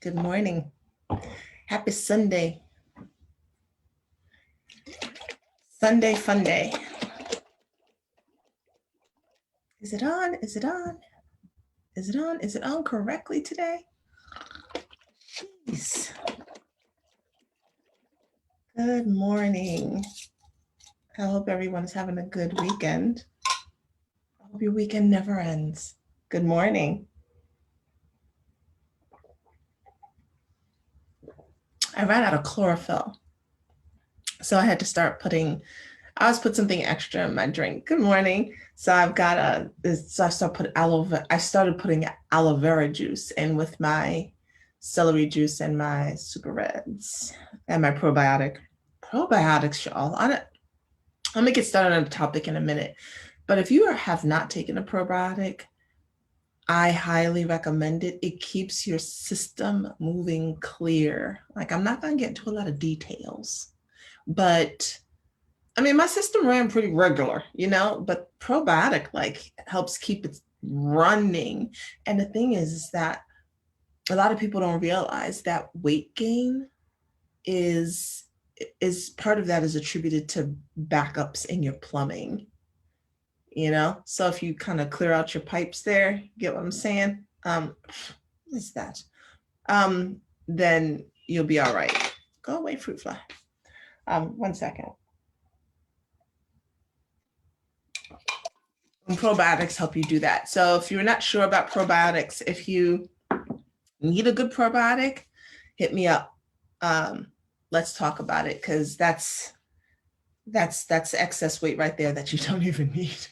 Good morning. Happy Sunday. Sunday fun day. Is it on? Is it on? Is it on? Is it on correctly today? Jeez. Good morning. I hope everyone's having a good weekend. I hope your weekend never ends. Good morning. I ran out of chlorophyll, so I had to start putting, I always put something extra in my drink. Good morning. So I've got so I started putting aloe vera juice in with my celery juice and my super reds and my probiotic. Probiotics, y'all. I'm gonna get started on the topic in a minute. But if you have not taken a probiotic, I highly recommend it. It keeps your system moving clear. Like, I'm not gonna get into a lot of details, but I mean, my system ran pretty regular, but probiotic like helps keep it running. And the thing is that a lot of people don't realize that weight gain is part of that is attributed to backups in your plumbing, So if you kind of clear out your pipes there, get what I'm saying? What is that? Then you'll be all right. Go away, fruit fly. 1 second. And probiotics help you do that. So if you're not sure about probiotics, if you need a good probiotic, hit me up. Let's talk about it, because that's excess weight right there that you don't even need.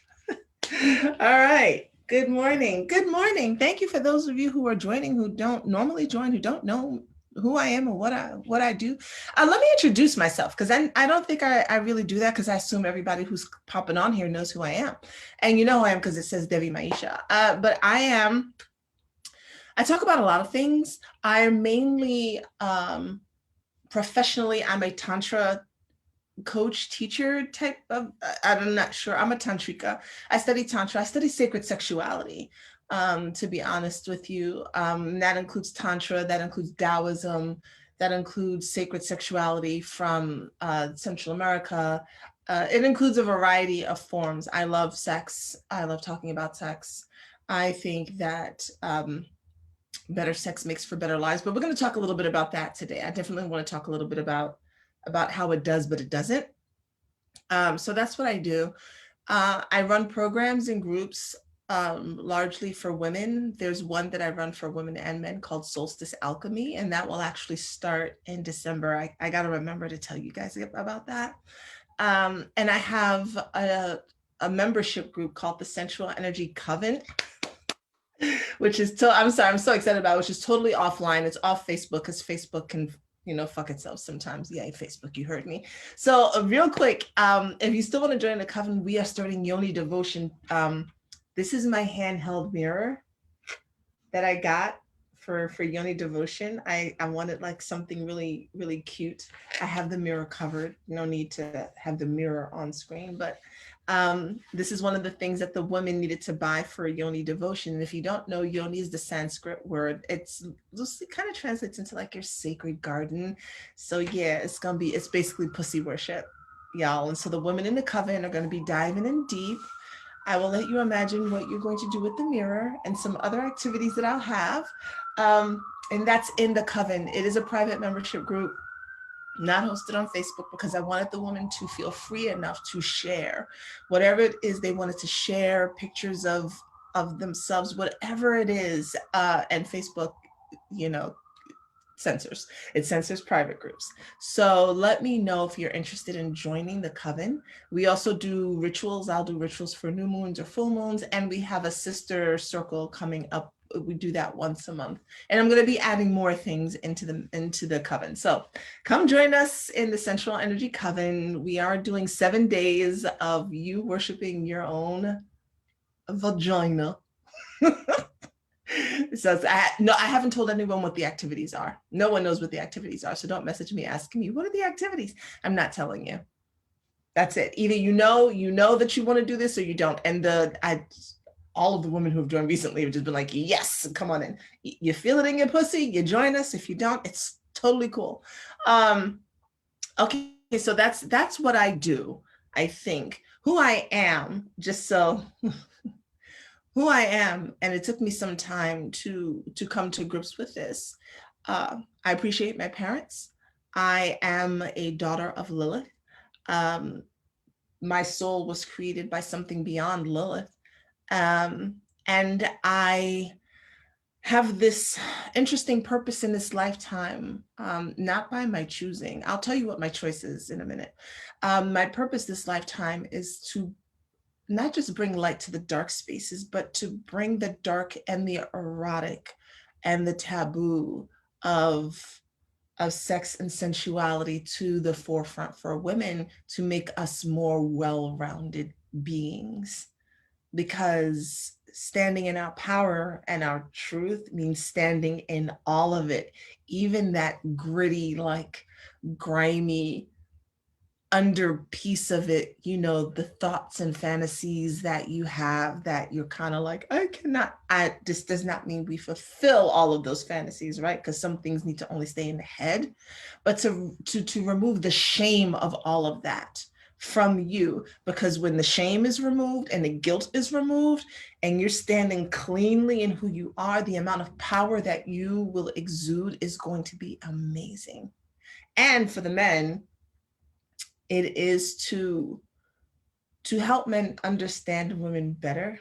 All right. Good morning. Good morning. Thank you for those of you who are joining, who don't normally join, who don't know who I am or what I do. Let me introduce myself, because I don't think I really do that, because I assume everybody who's popping on here knows who I am. And you know who I am because it says Devi Maisha. But I talk about a lot of things. I am mainly, professionally, I'm a Tantra coach, teacher type of, I'm not sure. I'm a tantrika. I study Tantra. I study sacred sexuality, to be honest with you. That includes Tantra, that includes Taoism, that includes sacred sexuality from Central America. It includes a variety of forms. I love sex. I love talking about sex. I think that better sex makes for better lives, but we're going to talk a little bit about that today. I definitely want to talk a little bit about how it does, but it doesn't. So that's what I do. I run programs in groups, largely for women. There's one that I run for women and men called Solstice Alchemy, and that will actually start in December. I got to remember to tell you guys about that. And I have a membership group called the Sensual Energy Coven, which is, I'm so excited about it, which is totally offline. It's off Facebook, because Facebook can fuck itself sometimes. Yay, Facebook, you heard me. So real quick, if you still want to join the coven, we are starting Yoni Devotion. This is my handheld mirror that I got for Yoni Devotion. I wanted like something really, really cute. I have the mirror covered. No need to have the mirror on screen, but this is one of the things that the women needed to buy for Yoni Devotion. And if you don't know, Yoni is the Sanskrit word. It kind of translates into like your sacred garden. So yeah, it's basically pussy worship, y'all. And so the women in the coven are going to be diving in deep. I will let you imagine what you're going to do with the mirror and some other activities that I'll have. And that's in the coven. It is a private membership group, not hosted on Facebook, because I wanted the women to feel free enough to share whatever it is they wanted to share, pictures of themselves, whatever it is. And Facebook, censors private groups. So let me know if you're interested in joining the coven. We also do rituals. I'll do rituals for new moons or full moons. And we have a sister circle coming up. We do that once a month. And I'm going to be adding more things into the coven. So come join us in the Central Energy Coven. We are doing 7 days of you worshiping your own vagina. So I haven't told anyone what the activities are. No one knows what the activities are. So don't message me asking me, what are the activities? I'm not telling you. That's it. Either you know that you want to do this, or you don't. And all of the women who have joined recently have just been like, yes, come on in. You feel it in your pussy, you join us. If you don't, it's totally cool. Okay, so that's what I do. I think who I am, just so who I am, and it took me some time to come to grips with this. I appreciate my parents. I am a daughter of Lilith. Um, my soul was created by something beyond Lilith. And I have this interesting purpose in this lifetime, not by my choosing. I'll tell you what my choice is in a minute. My purpose this lifetime is to not just bring light to the dark spaces, but to bring the dark and the erotic and the taboo of sex and sensuality to the forefront for women, to make us more well-rounded beings. Because standing in our power and our truth means standing in all of it, even that gritty, like grimy under piece of it, you know, the thoughts and fantasies that you have that you're kind of like, this does not mean we fulfill all of those fantasies, right? Because some things need to only stay in the head, but to remove the shame of all of that from you, because when the shame is removed and the guilt is removed and you're standing cleanly in who you are, the amount of power that you will exude is going to be amazing. And for the men, it is to help men understand women better,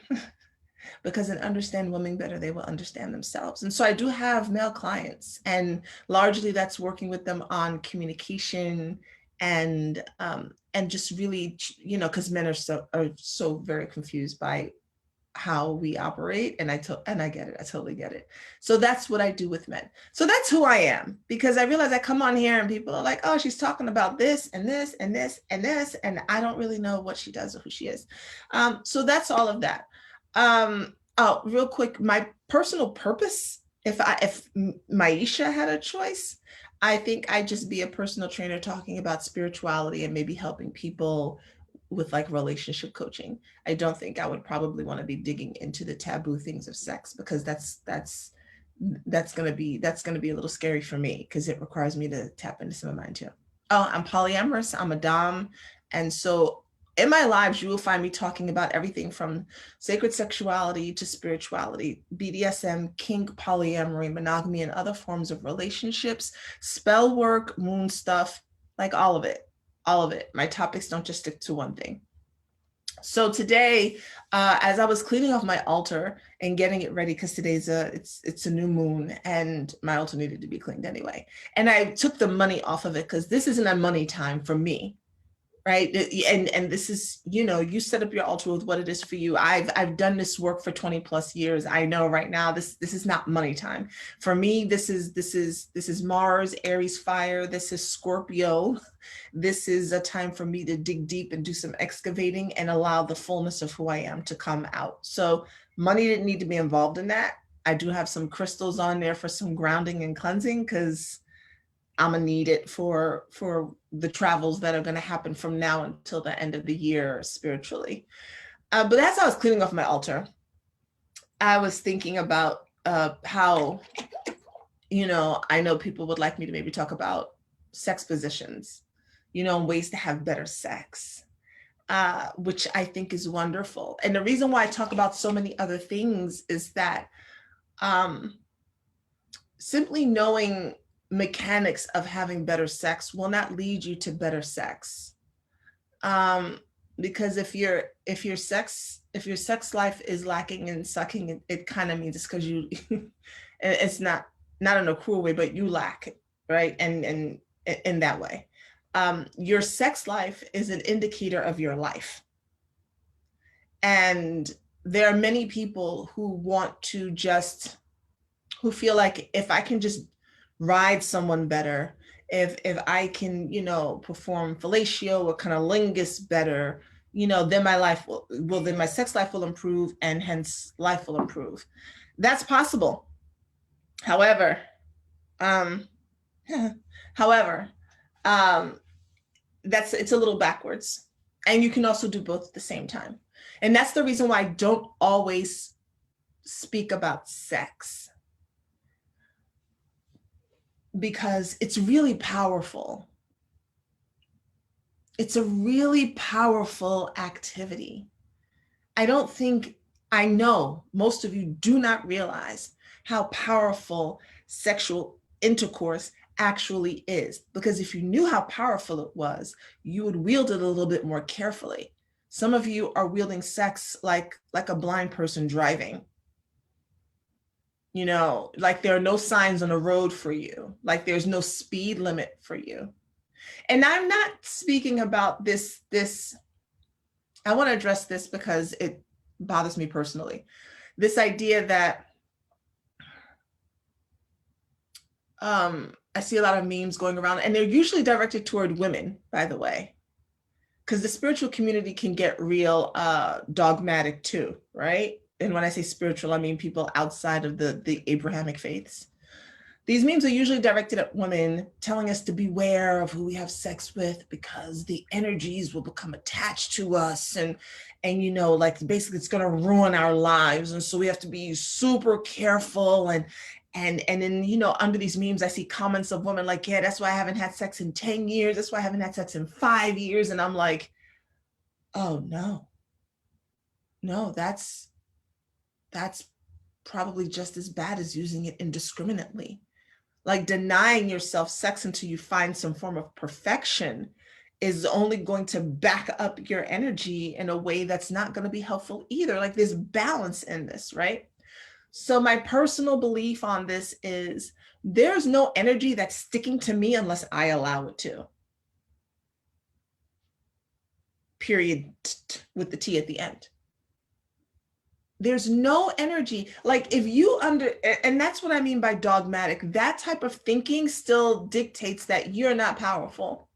because in understand women better, they will understand themselves. And so I do have male clients, and largely that's working with them on communication and just really, you know, because men are so very confused by how we operate, and I get it. I totally get it. So that's what I do with men. So that's who I am, because I realize I come on here and people are like, oh, she's talking about this and this and this and this, and I don't really know what she does or who she is. So that's all of that. Oh, real quick, my personal purpose, if Maisha had a choice, I think I'd just be a personal trainer talking about spirituality and maybe helping people with like relationship coaching. I don't think I would probably want to be digging into the taboo things of sex, because that's gonna be a little scary for me, because it requires me to tap into some of mine too. Oh, I'm polyamorous, I'm a dom, and so in my lives you will find me talking about everything from sacred sexuality to spirituality, BDSM, kink, polyamory, monogamy, and other forms of relationships, spell work, moon stuff, like all of it. All of it. My topics don't just stick to one thing. So today, as I was cleaning off my altar and getting it ready, because today's it's a new moon and my altar needed to be cleaned anyway, and I took the money off of it because this isn't a money time for me, right? And this is, you know, you set up your altar with what it is for you. I've done this work for 20 plus years. I know right now this is not money time for me. This is Mars, Aries fire. This is Scorpio. This is a time for me to dig deep and do some excavating and allow the fullness of who I am to come out. So money didn't need to be involved in that. I do have some crystals on there for some grounding and cleansing, because I'm gonna need it for the travels that are gonna happen from now until the end of the year spiritually. But as I was cleaning off my altar, I was thinking about how, you know, I know people would like me to maybe talk about sex positions, you know, ways to have better sex, which I think is wonderful. And the reason why I talk about so many other things is that simply knowing mechanics of having better sex will not lead you to better sex. Because if your sex life is lacking in sucking, it kind of means it's because you it's not in a cruel way, but you lack, right? And in that way, your sex life is an indicator of your life. And there are many people who feel like if I can just ride someone better, if I can, you know, perform fellatio or cunnilingus better, you know, then my life then my sex life will improve, and hence life will improve. That's possible. However, however, it's a little backwards. And you can also do both at the same time. And that's the reason why I don't always speak about sex, because it's really powerful. It's a really powerful activity. I know most of you do not realize how powerful sexual intercourse actually is, because if you knew how powerful it was, you would wield it a little bit more carefully. Some of you are wielding sex like a blind person driving. Like there are no signs on the road for you, like there's no speed limit for you. And I'm not speaking about this. I want to address this because it bothers me personally. This idea that I see a lot of memes going around, and they're usually directed toward women, by the way, because the spiritual community can get real dogmatic too, right? And when I say spiritual, I mean people outside of the Abrahamic faiths. These memes are usually directed at women, telling us to beware of who we have sex with because the energies will become attached to us, and like basically it's going to ruin our lives, and so we have to be super careful. And then under these memes I see comments of women like, yeah, that's why I haven't had sex in 10 years, that's why I haven't had sex in 5 years. And I'm like, oh no, that's probably just as bad as using it indiscriminately. Like denying yourself sex until you find some form of perfection is only going to back up your energy in a way that's not going to be helpful either. Like there's balance in this, right? So my personal belief on this is there's no energy that's sticking to me unless I allow it to. Period, with the T at the end. There's no energy. Like if you and that's what I mean by dogmatic. That type of thinking still dictates that you're not powerful.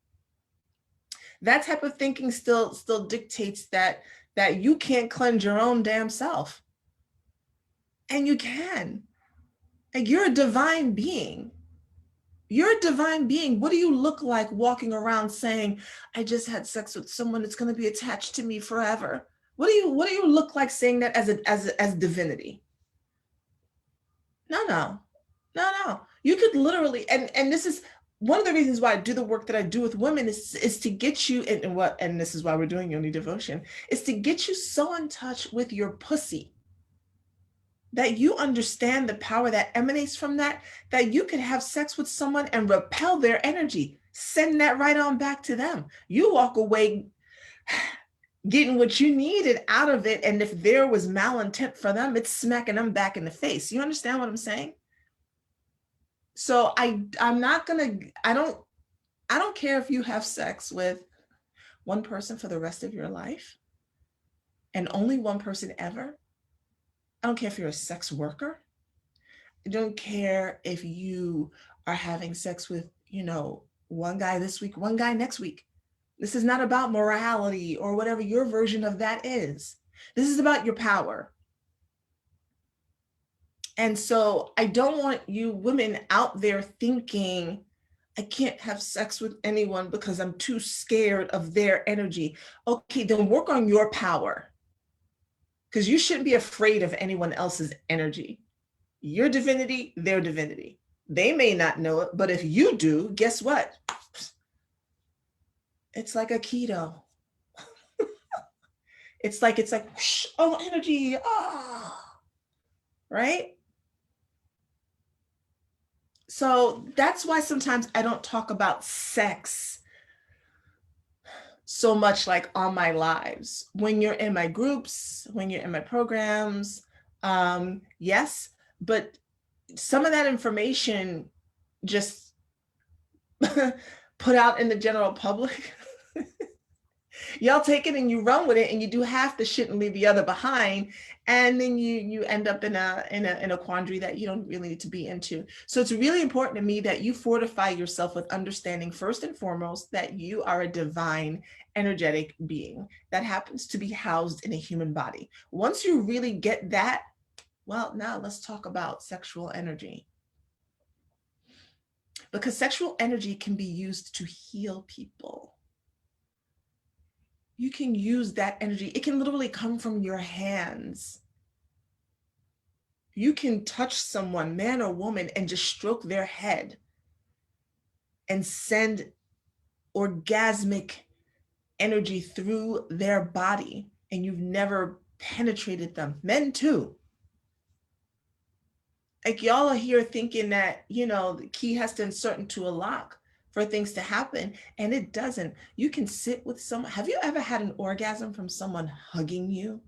That type of thinking still dictates that you can't cleanse your own damn self. And you can. Like you're a divine being. You're a divine being. What do you look like walking around saying, I just had sex with someone that's going to be attached to me forever? What do you look like saying that as divinity? No. You could literally, and this is one of the reasons why I do the work that I do with women is to get you and this is why we're doing Yoni Devotion, is to get you so in touch with your pussy that you understand the power that emanates from that you could have sex with someone and repel their energy, send that right on back to them. You walk away getting what you needed out of it, and if there was malintent for them, it's smacking them back in the face. You understand what I'm saying? So I'm not gonna, I don't care if you have sex with one person for the rest of your life and only one person ever. I don't care if you're a sex worker. I don't care if you are having sex with, one guy this week, one guy next week. This is not about morality or whatever your version of that is. This is about your power. And so I don't want you women out there thinking, I can't have sex with anyone because I'm too scared of their energy. Okay, then work on your power. Because you shouldn't be afraid of anyone else's energy. Your divinity, their divinity. They may not know it, but if you do, guess what? It's like a keto. It's like, whoosh, oh, energy, right? So that's why sometimes I don't talk about sex so much like on my lives. When you're in my groups, when you're in my programs, yes, but some of that information just put out in the general public. Y'all take it and you run with it, and you do half the shit and leave the other behind, and then you end up in a quandary that you don't really need to be into. So it's really important to me that you fortify yourself with understanding first and foremost that you are a divine energetic being that happens to be housed in a human body. Once you really get that, well, now let's talk about sexual energy, because sexual energy can be used to heal people. You can use that energy. It can literally come from your hands. You can touch someone, man or woman, and just stroke their head and send orgasmic energy through their body, and you've never penetrated them. Men too. Like, y'all are here thinking that, the key has to insert into a lock for things to happen, and it doesn't. You can sit with someone. Have you ever had an orgasm from someone hugging you?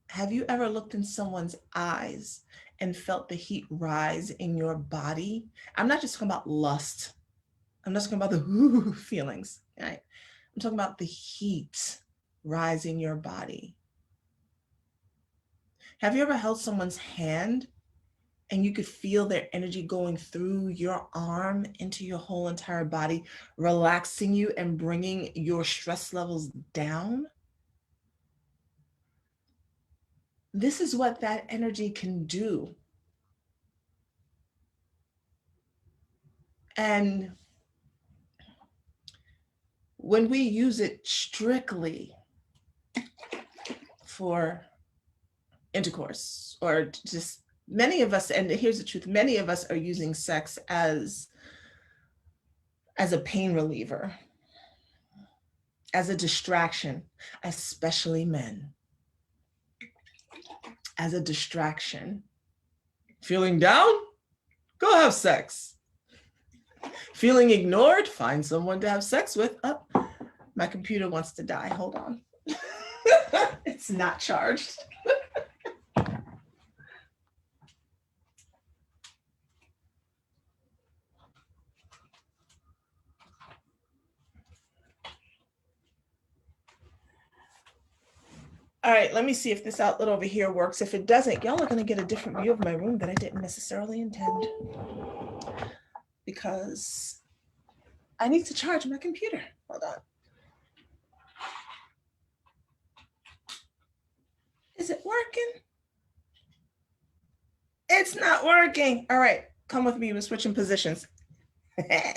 Have you ever looked in someone's eyes and felt the heat rise in your body? I'm not just talking about lust. I'm not talking about the ooh feelings, right? I'm talking about the heat rise in your body. Have you ever held someone's hand and you could feel their energy going through your arm into your whole entire body, relaxing you and bringing your stress levels down? This is what that energy can do. And when we use it strictly for intercourse, or just, many of us, and here's the truth, many of us are using sex as a pain reliever, as a distraction, especially men, as a distraction. Feeling down? Go have sex. Feeling ignored? Find someone to have sex with. Oh, my computer wants to die. Hold on. It's not charged. All right, let me see if this outlet over here works. If it doesn't, y'all are going to get a different view of my room that I didn't necessarily intend, because I need to charge my computer. Hold on. Is it working? It's not working. All right, come with me. We're switching positions. I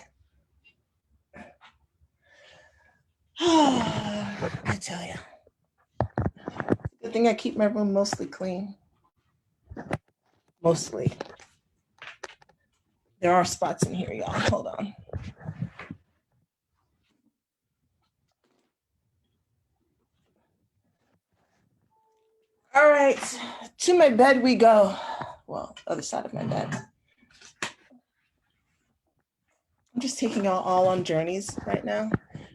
tell you. Good thing I keep my room mostly clean. Mostly. There are spots in here, y'all. Hold on. All right, to my bed we go. Well, other side of my bed. I'm just taking y'all all on journeys right now.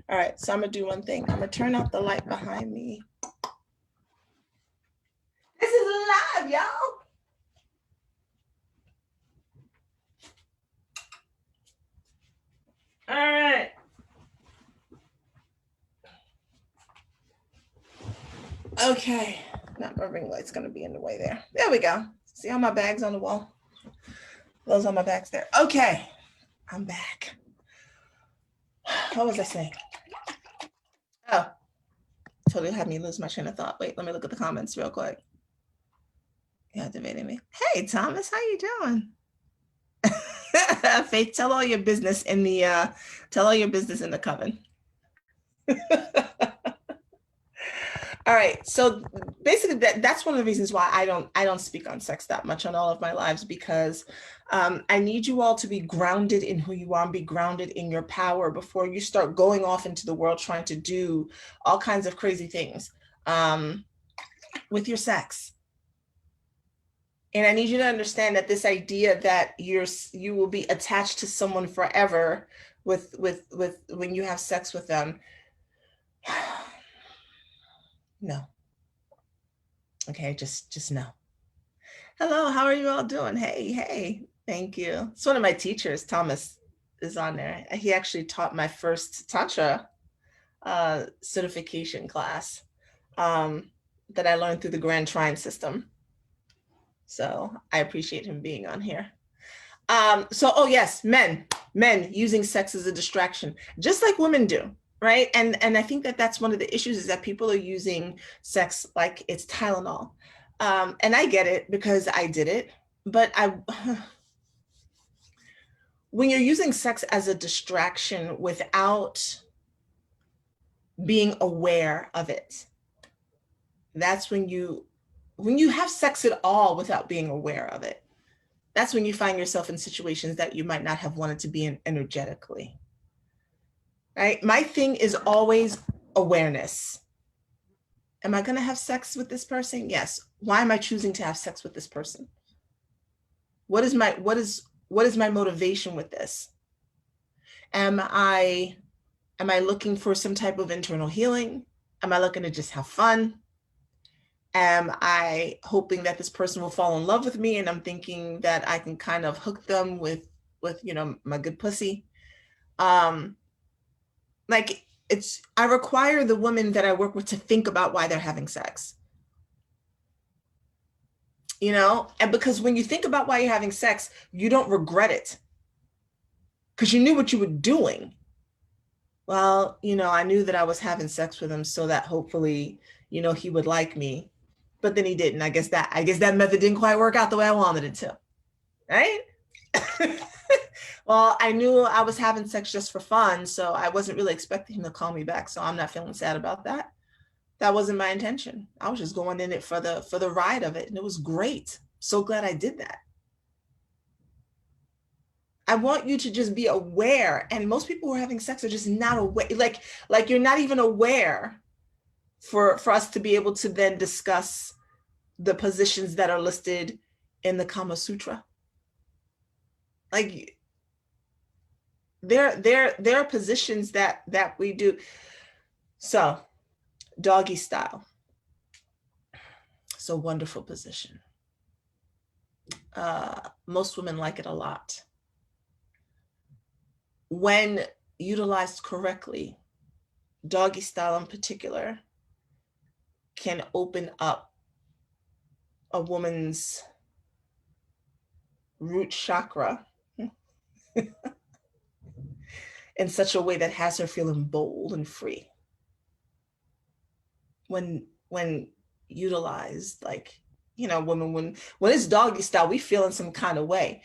All right, so I'm gonna do one thing. I'm gonna turn off the light behind me. This is live, y'all. All right. Okay, not my ring light's gonna be in the way there. There we go. See all my bags on the wall? Those are my bags there. Okay, I'm back. What was I saying? Oh, totally had me lose my train of thought. Wait, let me look at the comments real quick. You activated me. Hey, Thomas, how you doing? Faith, tell all your business in the coven. All right, so basically that's one of the reasons why I don't speak on sex that much on all of my lives, because I need you all to be grounded in who you are and be grounded in your power before you start going off into the world trying to do all kinds of crazy things with your sex. And I need you to understand that this idea that you will be attached to someone forever with when you have sex with them. No. Okay, just no. Hello, how are you all doing? Hey, thank you. It's one of my teachers, Thomas, is on there. He actually taught my first Tantra certification class that I learned through the Grand Trine system. So I appreciate him being on here. Oh yes, men using sex as a distraction, just like women do, right? And I think that that's one of the issues, is that people are using sex like it's Tylenol. And I get it because I did it, but when you're using sex as a distraction without being aware of it, that's when you have sex at all without being aware of it, that's when you find yourself in situations that you might not have wanted to be in energetically. Right? My thing is always awareness. Am I going to have sex with this person? Yes. Why am I choosing to have sex with this person? What is my motivation with this? Am I looking for some type of internal healing? Am I looking to just have fun? Am I hoping that this person will fall in love with me and I'm thinking that I can kind of hook them with my good pussy? Um like I require the women that I work with to think about why they're having sex. And because when you think about why you're having sex, you don't regret it because you knew what you were doing. Well, I knew that I was having sex with him so that hopefully, he would like me. But then he didn't. I guess that method didn't quite work out the way I wanted it to. Right? Well, I knew I was having sex just for fun, so I wasn't really expecting him to call me back. So I'm not feeling sad about that. That wasn't my intention. I was just going in it for the ride of it, and it was great. So glad I did that. I want you to just be aware. And most people who are having sex are just not aware. Like you're not even aware for us to be able to then discuss the positions that are listed in the Kama Sutra. Like there are positions that we do. So doggy style. It's a wonderful position. Most women like it a lot. When utilized correctly, doggy style in particular can open up a woman's root chakra in such a way that has her feeling bold and free. When utilized, women, when it's doggy style, we feel in some kind of way.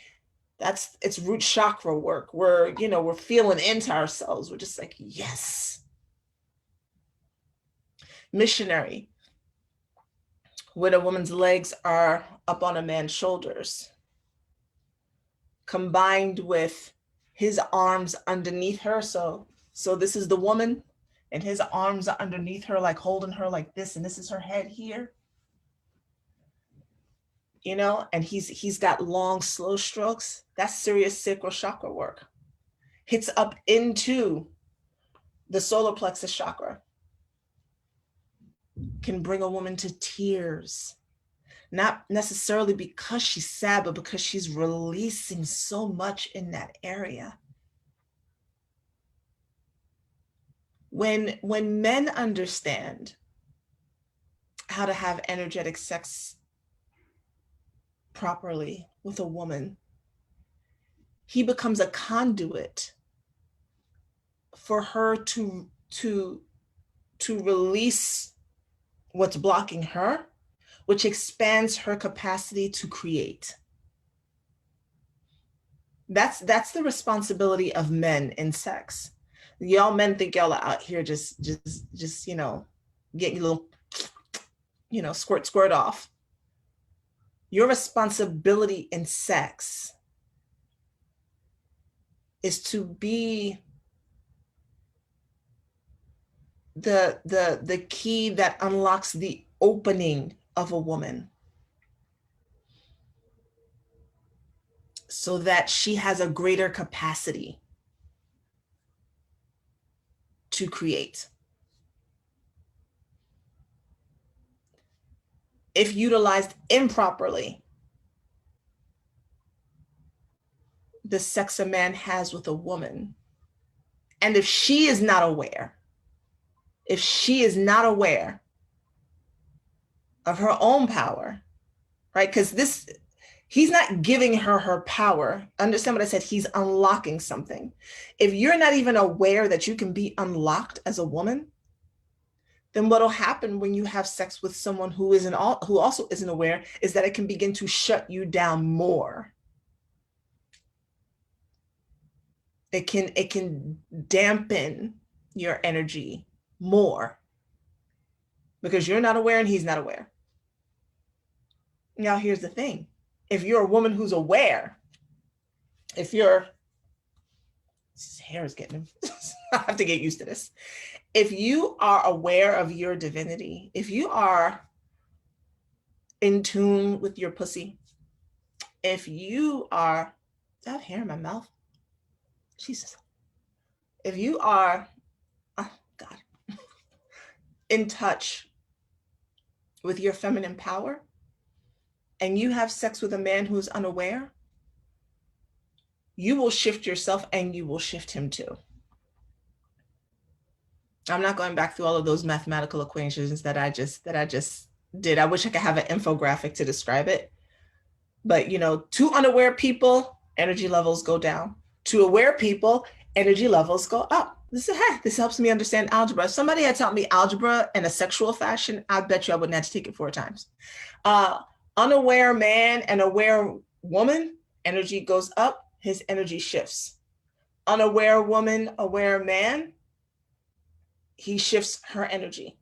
It's root chakra work. We're feeling into ourselves. We're just like, yes. Missionary, when a woman's legs are up on a man's shoulders, combined with his arms underneath her. So this is the woman, and his arms are underneath her, like holding her like this, and this is her head here. And he's got long, slow strokes. That's serious sacral chakra work. Hits up into the solar plexus chakra. Can bring a woman to tears. Not necessarily because she's sad, but because she's releasing so much in that area. When men understand how to have energetic sex properly with a woman, he becomes a conduit for her to release what's blocking her, which expands her capacity to create. That's the responsibility of men in sex. Y'all men think y'all are out here just getting a little, squirt off. Your responsibility in sex is to be the key that unlocks the opening of a woman so that she has a greater capacity to create. If utilized improperly, the sex a man has with a woman, and if she is not aware of her own power, right? Because he's not giving her power. Understand what I said? He's unlocking something. If you're not even aware that you can be unlocked as a woman, then what'll happen when you have sex with someone who also isn't aware is that it can begin to shut you down more. It can dampen your energy more because you're not aware and he's not aware. Now, here's the thing. If you're a woman who's aware, if you're, his hair is getting him. I have to get used to this. If you are aware of your divinity, if you are in tune with your pussy, if you are, I have hair in my mouth. Jesus. If you are, oh God, in touch with your feminine power and you have sex with a man who's unaware, you will shift yourself and you will shift him too. I'm not going back through all of those mathematical equations that I just did. I wish I could have an infographic to describe it. But to unaware people, energy levels go down. To aware people, energy levels go up. This helps me understand algebra. If somebody had taught me algebra in a sexual fashion, I bet you I wouldn't have to take it 4 times. Unaware man and aware woman, energy goes up, his energy shifts. Unaware woman, aware man, he shifts her energy.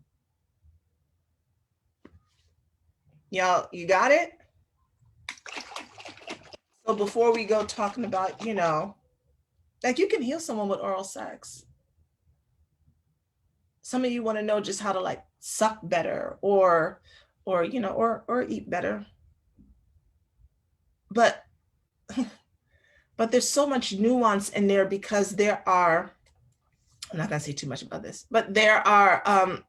Y'all, you got it? So before we go talking about, like you can heal someone with oral sex. Some of you want to know just how to like suck better or eat better. But there's so much nuance in there because there are, I'm not gonna say too much about this, but there are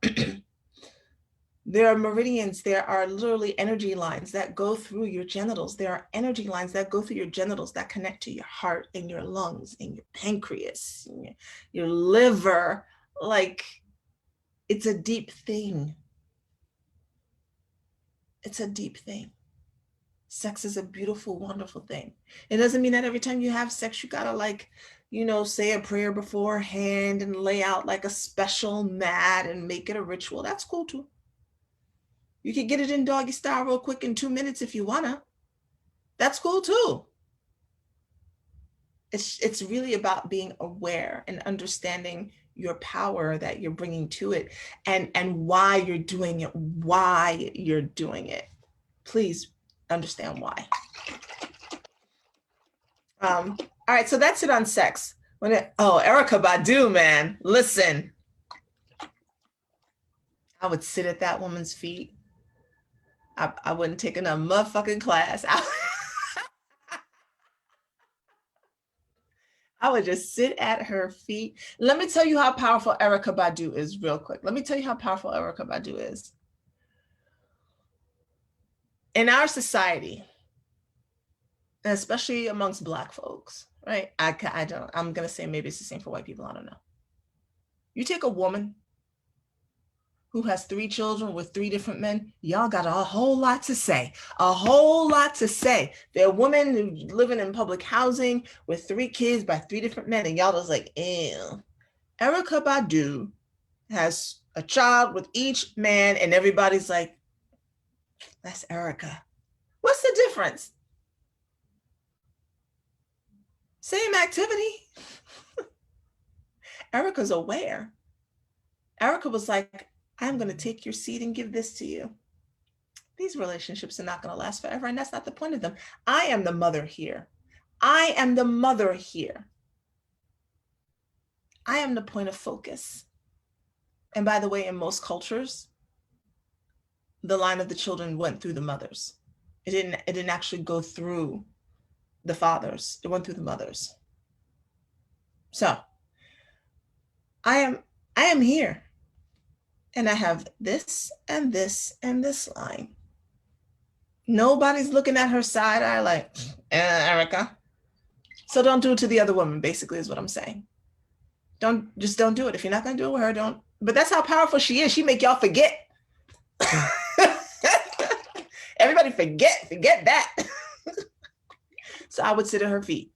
there are meridians, there are literally energy lines that go through your genitals. There are energy lines that go through your genitals that connect to your heart and your lungs and your pancreas, and your liver. Like, it's a deep thing. It's a deep thing. Sex is a beautiful, wonderful thing. It doesn't mean that every time you have sex, you gotta say a prayer beforehand and lay out like a special mat and make it a ritual. That's cool too. You can get it in doggy style real quick in 2 minutes if you wanna. That's cool too. It's really about being aware and understanding your power that you're bringing to it and why you're doing it. Please understand why. All right, so that's it on sex. Erykah Badu, man, listen. I would sit at that woman's feet. I wouldn't take another motherfucking class. I would just sit at her feet. Let me tell you how powerful Erykah Badu is real quick. Let me tell you how powerful Erykah Badu is. In our society, and especially amongst Black folks, right? I'm going to say maybe it's the same for white people. I don't know. You take a woman who has 3 children with 3 different men, y'all got a whole lot to say. A whole lot to say. There are women who living in public housing with 3 kids by 3 different men, and y'all just like, ew. Erykah Badu has a child with each man, and everybody's like, that's Erykah. What's the difference? Same activity. Erykah's aware. Erykah was like, I'm going to take your seed and give this to you. These relationships are not going to last forever, and that's not the point of them. I am the mother here. I am the mother here. I am the point of focus. And by the way, in most cultures, the line of the children went through the mothers. It didn't actually go through the fathers. It went through the mothers. So I am here. And I have this and this and this line. Nobody's looking at her side eye like, Erykah. So don't do it to the other woman, basically, is what I'm saying. Don't do it. If you're not gonna do it with her, don't. But that's how powerful she is. She make y'all forget. Everybody forget that. So I would sit at her feet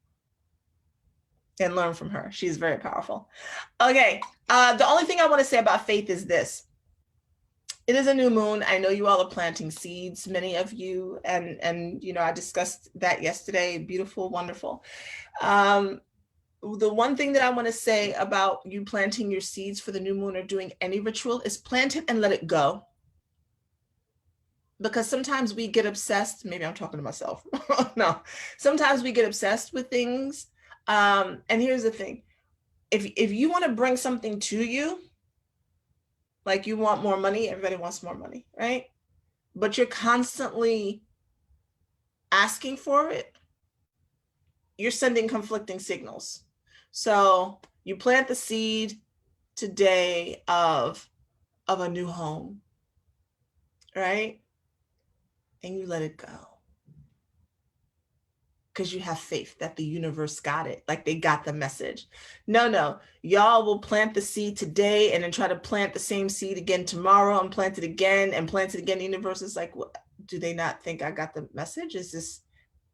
and learn from her. She's very powerful. Okay, the only thing I want to say about faith is this. It is a new moon. I know you all are planting seeds, many of you, and I discussed that yesterday. Beautiful, wonderful. The one thing that I want to say about you planting your seeds for the new moon or doing any ritual is plant it and let it go. Because sometimes we get obsessed. Maybe I'm talking to myself. No, sometimes we get obsessed with things. And here's the thing. If you want to bring something to you, like you want more money, everybody wants more money, right? But you're constantly asking for it, you're sending conflicting signals. So you plant the seed today of a new home, right? And you let it go. Because you have faith that the universe got it, like they got the message. No, y'all will plant the seed today and then try to plant the same seed again tomorrow and plant it again and plant it again. The universe is like, what? Do they not think I got the message? Is this,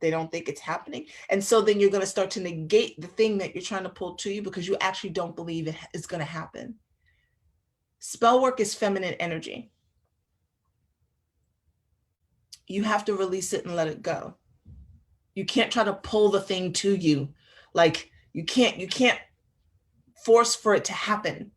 they don't think it's happening? And so then you're going to start to negate the thing that you're trying to pull to you because you actually don't believe it is going to happen. Spell work is feminine energy. You have to release it and let it go. You can't try to pull the thing to you. Like you can't force for it to happen.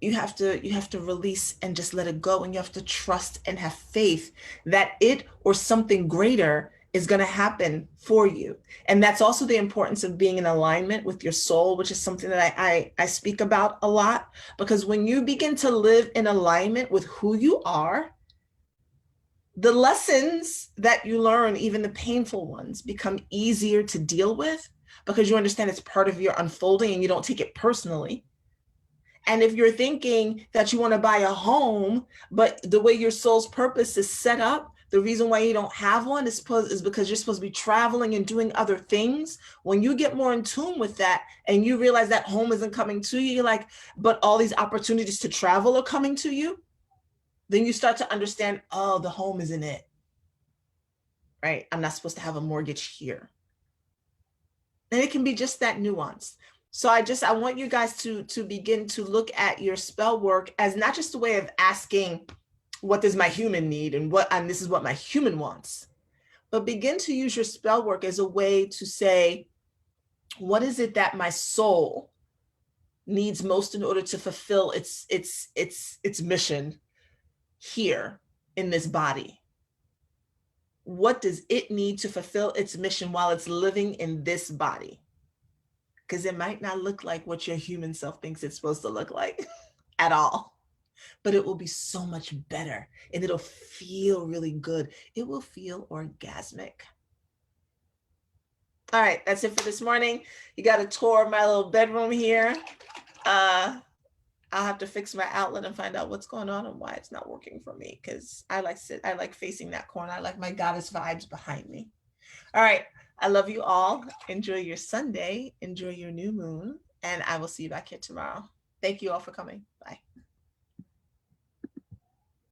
You have to release and just let it go, and you have to trust and have faith that it or something greater is going to happen for you. And that's also the importance of being in alignment with your soul, which is something that I speak about a lot, because when you begin to live in alignment with who you are, the lessons that you learn, even the painful ones, become easier to deal with because you understand it's part of your unfolding and you don't take it personally. And if you're thinking that you want to buy a home, but the way your soul's purpose is set up, the reason why you don't have one is because you're supposed to be traveling and doing other things. When you get more in tune with that and you realize that home isn't coming to you, you're like, but all these opportunities to travel are coming to you. Then you start to understand, oh, the home isn't it, right? I'm not supposed to have a mortgage here. And it can be just that nuance. So I want you guys to begin to look at your spell work as not just a way of asking, what does my human need and this is what my human wants, but begin to use your spell work as a way to say, what is it that my soul needs most in order to fulfill its mission here in this body? What does it need to fulfill its mission while it's living in this body? Because it might not look like what your human self thinks it's supposed to look like at all, but it will be so much better and it'll feel really good. It will feel orgasmic. All right, that's it for this morning. You got a tour of my little bedroom here. I'll have to fix my outlet and find out what's going on and why it's not working for me, because I like facing that corner. I like my goddess vibes behind me. All right. I love you all. Enjoy your Sunday. Enjoy your new moon. And I will see you back here tomorrow. Thank you all for coming. Bye.